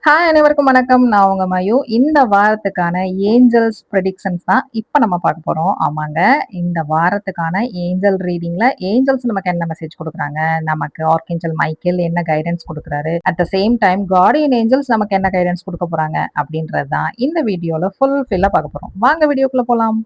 Hi அனைவருக்கும் வணக்கம். நான் உங்க மயு. இந்த வாரத்துக்கான ஏஞ்சல்ஸ் ப்ரெடிக்ஷன்ஸ் தான் இப்ப நம்ம பார்க்க போறோம். ஆமாங்க. இந்த வாரத்துக்கான ஏஞ்சல் ரீடிங்ல ஏஞ்சல்ஸ் நமக்கு என்ன மெசேஜ் குடுக்குறாங்க? நமக்கு ஆர்க்ஏஞ்சல் மைக்கேல் என்ன கைடன்ஸ் குடுக்குறாரு? At the same time guardian angels நமக்கு என்ன கைடன்ஸ் குடுக்க போறாங்க? அப்படின்றது தான் இந்த வீடியோல ஃபுல்ஃபில்லா பார்க்க போறோம். வாங்க வீடியோக்குள்ள போலாம்.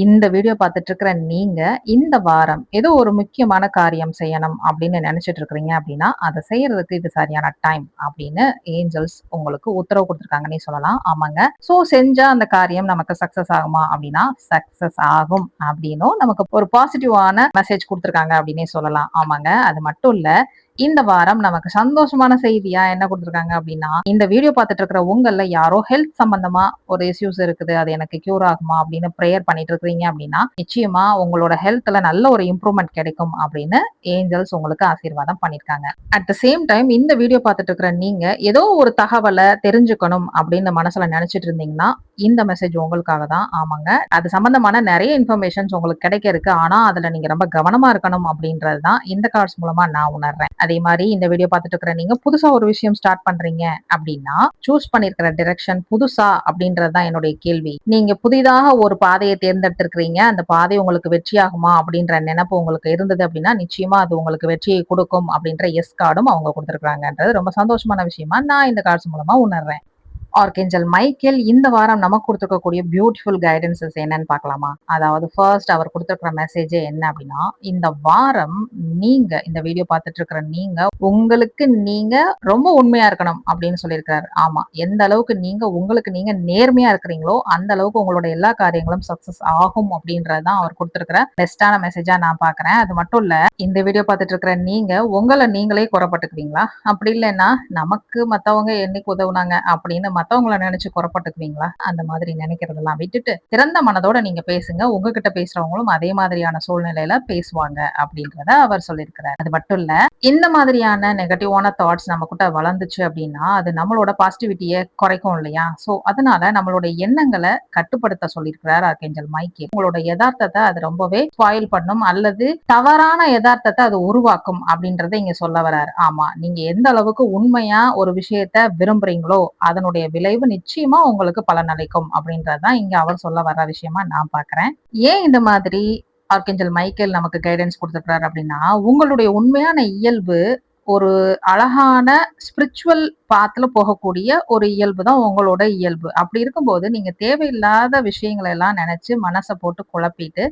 இந்த வீடியோ பார்த்துட்டு இருக்கிற நீங்க இந்த வாரம் ஏதோ ஒரு முக்கியமான காரியம் செய்யணும் அப்படின்னு நினைச்சிட்டு இருக்கிறீங்க அப்படின்னா அதை செய்யறதுக்கு இது சரியான டைம் அப்படின்னு ஏஞ்சல்ஸ் உங்களுக்கு உத்தரவு கொடுத்துருக்காங்கன்னே சொல்லலாம். ஆமாங்க. சோ செஞ்சா அந்த காரியம் நமக்கு சக்சஸ் ஆகுமா அப்படின்னா சக்சஸ் ஆகும் அப்படின்னும் நமக்கு ஒரு பாசிட்டிவான மெசேஜ் கொடுத்துருக்காங்க அப்படின்னே சொல்லலாம். ஆமாங்க. அது மட்டும் இல்ல, இந்த வாரம் நமக்கு சந்தோஷமான செய்தியா என்ன கொடுத்துருக்காங்க அப்படின்னா, இந்த வீடியோ பார்த்துட்டு இருக்கிற உங்கள்ல யாரோ ஹெல்த் சம்பந்தமா ஒரு இஷ்யூஸ் இருக்குது, அது எனக்கு கியூர் ஆகுமா அப்படின்னு ப்ரேயர் பண்ணிட்டு இருக்கீங்க அப்படின்னா நிச்சயமா உங்களோட ஹெல்த்ல நல்ல ஒரு இம்ப்ரூவ்மெண்ட் கிடைக்கும் அப்படின்னு ஏஞ்சல்ஸ் உங்களுக்கு ஆசீர்வாதம் பண்ணிருக்காங்க. அட் த சேம் டைம் இந்த வீடியோ பார்த்துட்டு இருக்கிற நீங்க ஏதோ ஒரு தகவலை தெரிஞ்சுக்கணும் அப்படின்னு மனசுல நினைச்சிட்டு இருந்தீங்கன்னா இந்த மெசேஜ் உங்களுக்காக தான். ஆமாங்க. அது சம்பந்தமான நிறைய இன்ஃபர்மேஷன்ஸ் உங்களுக்கு கிடைக்க இருக்கு. ஆனா அதுல நீங்க ரொம்ப கவனமா இருக்கணும் அப்படின்றது தான் இந்த கார்ட்ஸ் மூலமா நான் உணர்றேன். அதே மாதிரி இந்த வீடியோ பார்த்துட்டு இருக்கிற நீங்க புதுசா ஒரு விஷயம் ஸ்டார்ட் பண்றீங்க அப்படின்னா சூஸ் பண்ணிருக்கிற டிரெக்ஷன் புதுசா அப்படின்றது தான் என்னுடைய கேள்வி. நீங்க புதிதாக ஒரு பாதையை தேர்ந்தெடுத்திருக்கிறீங்க, அந்த பாதை உங்களுக்கு வெற்றியாகுமா அப்படின்ற நினைப்பு உங்களுக்கு இருந்தது அப்படின்னா நிச்சயமா அது உங்களுக்கு வெற்றியை கொடுக்கும் அப்படின்ற எஸ் கார்டும் அவங்க கொடுத்திருக்காங்கன்றது ரொம்ப சந்தோஷமான விஷயமா நான் இந்த கார்ட்ஸ் மூலமா உணர்றேன். ஆர்கேஞ்சல் மைக்கேல் இந்த வாரம் நமக்கு கொடுத்துருக்கக்கூடிய பியூட்டிஃபுல் கைடன்சஸ் என்னன்னு பார்க்கலாமா? அதாவது ஃபர்ஸ்ட் அவர் கொடுத்துருக்கிற மெசேஜே என்ன அப்படின்னா, இந்த வாரம் நீங்க இந்த வீடியோ பார்த்துட்டு இருக்கிற நீங்க உங்களுக்கு நீங்க ரொம்ப உண்மையா இருக்கணும் அப்படின்னு சொல்லியிருக்காரு. ஆமா, எந்த அளவுக்கு நீங்க உங்களுக்கு நீங்க நேர்மையா இருக்கிறீங்களோ அந்த அளவுக்கு உங்களோட எல்லா காரியங்களும் சக்சஸ் ஆகும் அப்படின்றதுதான் அவர் கொடுத்திருக்கிற பெஸ்டான மெசேஜா நான் பாக்குறேன். அது மட்டும் இல்ல, இந்த வீடியோ பார்த்துட்டு இருக்கிற நீங்க உங்களை நீங்களே குறப்பட்டுக்குவீங்களா? அப்படி இல்லைன்னா நமக்கு மத்தவங்க என்னைக்கு உதவுனாங்க அப்படின்னு மத்தவங்கள நினைச்சு குறப்பட்டுக்குவீங்களா? அந்த மாதிரி நினைக்கிறதெல்லாம் விட்டுட்டு திறந்த மனதோட நீங்க பேசுங்க. உங்ககிட்ட பேசுறவங்களும் அதே மாதிரியான சூழ்நிலையில பேசுவாங்க அப்படின்றத அவர் சொல்லியிருக்கிறார். அது மட்டும் இல்ல, இந்த மாதிரியான நெகட்டிவான தாட்ஸ் நமக்கிட்ட வளர்ந்துச்சு அப்படின்னா அது நம்மளோட பாசிட்டிவிட்டியை குறைக்கும் இல்லையா? சோ அதனால நம்மளோட எண்ணங்களை கட்டுப்படுத்த சொல்லியிருக்கிறார் ஆர்கேஞ்சல் மைக்கேல். உங்களோட யதார்த்தத்தை அது ரொம்பவே ஸ்பாயில் பண்ணும் அல்லது தவறான யதார்த்தத்தை அது உருவாக்கும் அப்படின்றத இங்க சொல்ல வர்றாரு. ஆமா, நீங்க எந்த அளவுக்கு உண்மையா ஒரு விஷயத்த விரும்புறீங்களோ அதனுடைய விளைவு நிச்சயமா உங்களுக்கு பலனளிக்கும் அப்படின்றதுதான் இங்க அவர் சொல்ல வர்ற விஷயமா நான் பாக்குறேன். ஏன் இந்த மாதிரி ஆர்கேஞ்சல் மைக்கேல் நமக்கு கைடன்ஸ் கொடுத்திருக்கிறார் அப்படின்னா, உங்களுடைய உண்மையான இயல்பு ஒரு அழகான ஸ்பிரிச்சுவல் பாத்துல போகக்கூடிய ஒரு இயல்பு தான் உங்களோட இயல்பு. அப்படி இருக்கும்போது நீங்க தேவையில்லாத விஷயங்களை எல்லாம் நினைச்சு மனசை போட்டு குழப்பிட்டு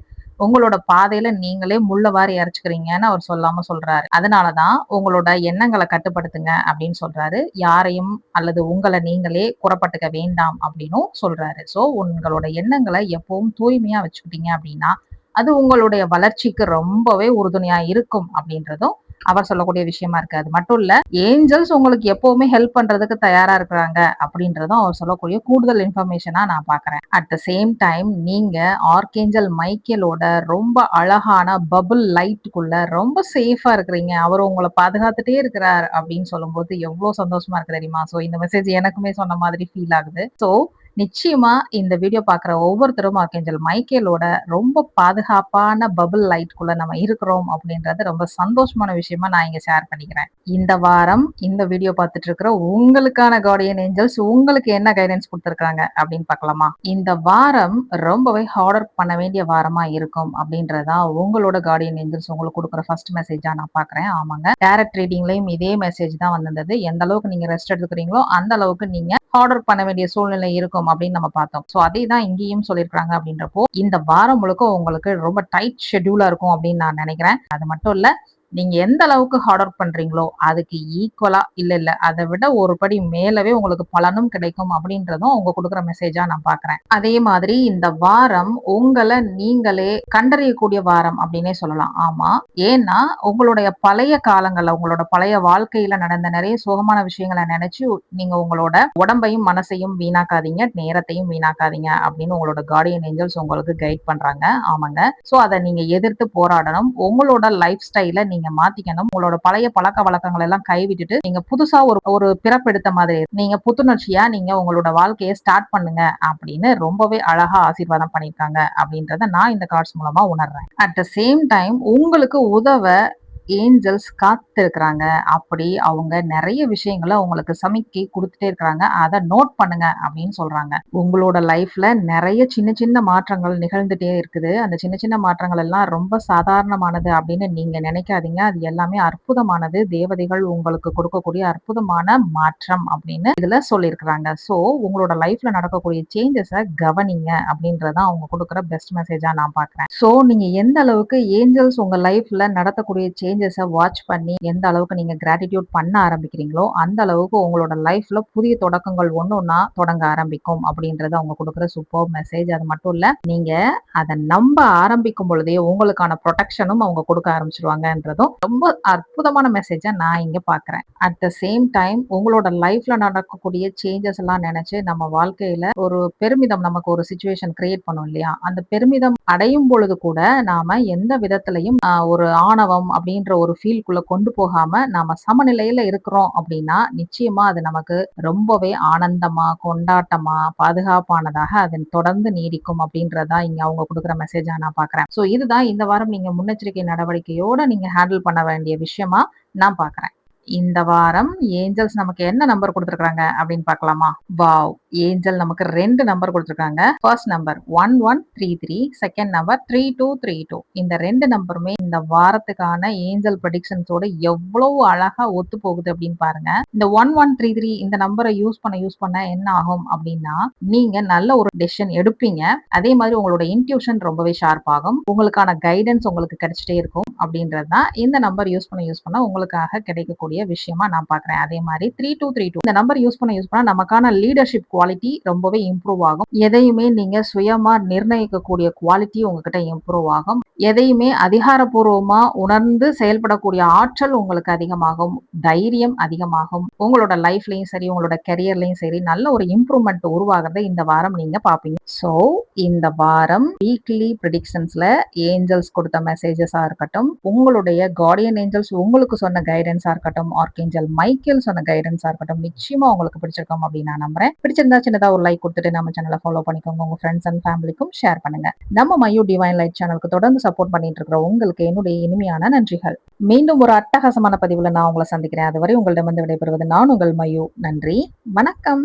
உங்களோட பாதையில நீங்களே முள்ள வாரி இறைச்சுக்கிறீங்கன்னு அவர் சொல்லாம சொல்றாரு. அதனாலதான் உங்களோட எண்ணங்களை கட்டுப்படுத்துங்க அப்படின்னு சொல்றாரு. யாரையும் அல்லது உங்களை நீங்களே குறப்பட்டுக்க வேண்டாம் அப்படின்னும் சொல்றாரு. சோ உங்களோட எண்ணங்களை எப்பவும் தூய்மையா வச்சுக்கிட்டீங்க அப்படின்னா அது உங்களுடைய வளர்ச்சிக்கு ரொம்பவே உறுதுணையா இருக்கும் அப்படின்றதும் அவர் சொல்லக்கூடிய விஷயமா இருக்கு. அது மட்டும் இல்ல, ஏஞ்சல்ஸ் உங்களுக்கு எப்பவுமே ஹெல்ப் பண்றதுக்கு தயாரா இருக்கிறாங்க அப்படின்றதும் அவர் சொல்லக்கூடிய கூடுதல் இன்ஃபர்மேஷனா நான் பாக்குறேன். அட் த சேம் டைம் நீங்க ஆர்கேஞ்சல் மைக்கேலோட ரொம்ப அழகான பபுள் லைட்டுக்குள்ள ரொம்ப சேஃபா இருக்கிறீங்க. அவர் உங்களை பாதுகாத்துட்டே இருக்கிறார் அப்படின்னு சொல்லும்போது எவ்வளவு சந்தோஷமா இருக்கு தெரியுமா? சோ இந்த மெசேஜ் எனக்குமே சொன்ன மாதிரி ஃபீல் ஆகுது. சோ நிச்சயமா இந்த வீடியோ பாக்குற ஒவ்வொருத்தரும் ஆர்கேஞ்சல் மைக்கேலோட ரொம்ப பாதுகாப்பான பபுள் லைட்குள்ள நம்ம இருக்கிறோம் அப்படின்றது ரொம்ப சந்தோஷமான விஷயமா நான் இங்க ஷேர் பண்ணிக்கிறேன். இந்த வாரம் இந்த வீடியோ பார்த்துட்டு இருக்கிற உங்களுக்கான கார்டியன் ஏஞ்சல்ஸ் உங்களுக்கு என்ன கைடன்ஸ் கொடுத்திருக்காங்க அப்படின்னு பார்க்கலாமா? இந்த வாரம் ரொம்பவே ஹார்ட் ஒர்க் பண்ண வேண்டிய வாரமா இருக்கும் அப்படின்றதா உங்களோட கார்டியன் ஏஞ்சல்ஸ் உங்களுக்கு கொடுக்குற ஃபர்ஸ்ட் மெசேஜா நான் பாக்குறேன். ஆமாங்க, டைரக்ட் ரீடிங்லயும் இதே மெசேஜ் தான் வந்திருந்தது. எந்த அளவுக்கு நீங்க ரெஸ்ட் எடுத்துக்கிறீங்களோ அந்த அளவுக்கு நீங்க ஆர்டர் பண்ண வேண்டிய சூழ்நிலை இருக்கும் அப்படின்னு நம்ம பார்த்தோம். சோ அதே தான் இங்கேயும் சொல்லியிருக்காங்க. அப்படின்றப்போ இந்த வாரம் முழுக்க உங்களுக்கு ரொம்ப டைட் ஷெட்யூலா இருக்கும் அப்படின்னு நான் நினைக்கிறேன். அது மட்டும் இல்ல, நீங்க எந்த அளவுக்கு ஹார்ட் ஒர்க் பண்றீங்களோ அதுக்கு ஈக்குவலா இல்ல அதை விட ஒரு படி மேலவே உங்களுக்கு பலனும் கிடைக்கும் அப்படின்றதும் அவங்க கொடுக்குற மெசேஜா நான் பாக்குறேன். அதே மாதிரி இந்த வாரம் உங்களை நீங்களே கண்டறியக்கூடிய வாரம் அப்படின்னே சொல்லலாம். ஆமா, ஏன்னா உங்களுடைய பழைய காலங்கள்ல உங்களோட பழைய வாழ்க்கையில நடந்த நிறைய சோகமான விஷயங்களை நினைச்சு நீங்க உங்களோட உடம்பையும் மனசையும் வீணாக்காதீங்க, நேரத்தையும் வீணாக்காதீங்க அப்படின்னு உங்களோட கார்டியன் ஏஞ்சல்ஸ் உங்களுக்கு கைட் பண்றாங்க. ஆமாங்க. சோ அதை நீங்க எதிர்த்து போராடணும். உங்களோட லைஃப் ஸ்டைல நீங்க மாத்திக்கணும். உங்களோட பழைய பழக்க வழக்கங்கள் எல்லாம் கைவிட்டுட்டு நீங்க புதுசா ஒரு ஒரு பிறப்பெடுத்த மாதிரி நீங்க புத்துணர்ச்சியா நீங்க உங்களோட வாழ்க்கையை ஸ்டார்ட் பண்ணுங்க அப்படின்னு ரொம்பவே அழகா ஆசீர்வாதம் பண்ணிருக்காங்க அப்படின்றத நான் இந்த கார்ட்ஸ் மூலமா உணர்றேன். அட் த சேம் டைம் உங்களுக்கு உதவ ஏஞ்சல்ஸ் காத்திருக்கிறாங்க. அப்படி அவங்க நெறைய விஷயங்கள உங்களுக்கு சமிக்கை குடுத்துட்டே இருக்கிறாங்க. அத நோட் பண்ணுங்க அப்படின்னு சொல்றாங்க. உங்களோட லைஃப்ல நெறைய சின்ன சின்ன மாற்றங்கள் நிகழ்ந்துட்டே இருக்குது. அந்த சின்ன சின்ன மாற்றங்கள் எல்லாம் ரொம்ப சாதாரணமானது அப்படின்னு நீங்க நினைக்காதீங்க. அது எல்லாமே அற்புதமானது. தேவதைகள் உங்களுக்கு கொடுக்கக்கூடிய அற்புதமான மாற்றம் அப்படின்னு இதுல சொல்லியிருக்கிறாங்க. ஸோ உங்களோட லைஃப்ல நடக்கக்கூடிய சேஞ்சஸ கவனிங்க அப்படின்றத அவங்க குடுக்குற பெஸ்ட் மெசேஜா நான் பார்க்குறேன். ஸோ நீங்க எந்த அளவுக்கு ஏஞ்சல்ஸ் உங்க லைஃப்ல நடத்தக்கூடிய சேஞ்சஸ வாட்ச் பண்ணி எந்த அளவுக்கு நீங்க கிராட்டிட்யூட் பண்ண ஆரம்பிக்கிறீங்களோ, அந்த அளவுக்கு உங்களோட லைஃப்ல புதிய தொடக்கங்கள் ஒண்ணொன்னா தொடங்க ஆரம்பிக்கும் அப்படின்றது அவங்க குடுக்குற சூப்பர்ப் மெசேஜ். அது மட்டும் இல்ல, நீங்க அத நம்ப ஆரம்பிக்கும் பொழுதே உங்களுக்கான புரொடெக்ஷனும் அவங்க குடுக்க ஆரம்பிச்சுருவாங்கன்றதும் ரொம்ப அற்புதமான மெசேஜா நான் இங்க பார்க்குறேன். அட் த சேம் டைம் உங்களோட லைஃப்ல நடக்கக்கூடிய சேஞ்சஸ் எல்லாம் நெனச்சு நம்ம வாழ்க்கையில ஒரு பெருமிதம் நமக்கு ஒரு சிச்சுவேஷன் கிரியேட் பண்ணும் இல்லையா? அந்த பெருமிதம் அடையும் பொழுது கூட நாம எந்த விதத்திலயும் ஒரு ஆணவம் அப்படின்ற ஒரு ஃபீல்க்குள்ள கொண்டு போகாம நாம சமநிலையில இருக்கிறோம் அப்படின்னா, நிச்சயமா அது நமக்கு ரொம்பவே ஆனந்தமா, கொண்டாட்டமா, பாதுகாப்பானதாக அது தொடர்ந்து நீடிக்கும் அப்படின்றதா இங்க அவங்க குடுக்குற மெசேஜா நான் பார்க்குறேன். ஸோ இதுதான் இந்த வாரம் நீங்க முன்னெச்சரிக்கை நடவடிக்கையோட நீங்க ஹேண்டில் பண்ண வேண்டிய விஷயமா நான் பார்க்குறேன். இந்த வாரம் ஏஞ்சல்ஸ் நமக்கு என்ன நம்பர் குடுத்திருக்காங்க அப்படின்னு பார்க்கலாமா? வாவ்! ஏஞ்சல் நமக்கு 2 நம்பர் குடுத்திருக்காங்க. First number 1133, second number 3232. இந்த 2 நம்பருமே இந்த வாரத்துக்கான ஏஞ்சல் ப்ரெடிக்ஷன்ஸோட எவ்வளவு அழகா ஒத்து போகுது அப்படின்னு பாருங்க. இந்த 1133 இந்த நம்பரை யூஸ் பண்ண என்ன ஆகும் அப்படின்னா, நீங்க நல்ல ஒரு டெசிஷன் எடுப்பீங்க. அதே மாதிரி உங்களோட இன்ட்யூஷன் ரொம்பவே ஷார்ப் ஆகும். உங்களுக்கான கைடன்ஸ் உங்களுக்கு கிடைச்சிட்டே இருக்கும் அப்படின்றது தான் இந்த நம்பர் யூஸ் பண்ண உங்களுக்காக கிடைக்கக்கூடிய விஷயமா நான் பார்க்குறேன். அதே மாதிரி 3232 இந்த நம்பர் யூஸ் பண்ண நமக்கான லீடர்ஷிப் குவாலிட்டி ரொம்பவே இம்ப்ரூவ் ஆகும். எதையுமே நீங்க சுயமா நிர்ணயிக்கக்கூடிய குவாலிட்டி உங்ககிட்ட இம்ப்ரூவ் ஆகும். எதையுமே அதிகாரப்பூர்வமா உணர்ந்து செயல்படக்கூடிய ஆற்றல் உங்களுக்கு அதிகமாகும். தைரியம் அதிகமாகும். உங்களோட லைஃப்லயும் சரி, உங்களோட கெரியர்லயும் சரி நல்ல ஒரு இம்ப்ரூவ்மெண்ட் உருவாகுறத இந்த வாரம் நீங்க பார்ப்பீங்க. ஸோ இந்த வாரம் வீக்லி ப்ரெடிக்ஷன்ஸ்ல ஏஞ்சல்ஸ் கொடுத்த மெசேஜஸா இருக்கட்டும், உங்களுடைய கார்டியன் ஏஞ்சல்ஸ் உங்களுக்கு சொன்ன கைடன்ஸா இருக்கட்டும், ஆர்க்ஏஞ்சல் மைக்கேல் சொன்ன கைடன்ஸா இருக்கட்டும், நிச்சயமா உங்களுக்கு பிடிச்சிருக்கும் அப்படின்னு நான் நம்புறேன். பிடிச்சிருந்தா சின்னதா ஒரு லைக் கொடுத்துட்டு நம்ம சேனலை ஃபாலோ பண்ணிக்கோங்க. உங்க ஃப்ரெண்ட்ஸ் அண்ட் ஃபேமிலிக்கும் ஷேர் பண்ணுங்க. நம்ம மயூ டிவைன் லைட் சேனலுக்கு தொடர்ந்து சப்போர்ட் பண்ணிட்டு இருக்கிற உங்களுக்கு என்னுடைய இனிமையான நன்றிகள். மீண்டும் ஒரு அட்டகாசமான பதிவுல நான் உங்களை சந்திக்கிறேன். அதுவரை உங்களிடமிருந்து விடைபெறுவது நான் உங்கள் மயூ. நன்றி, வணக்கம்.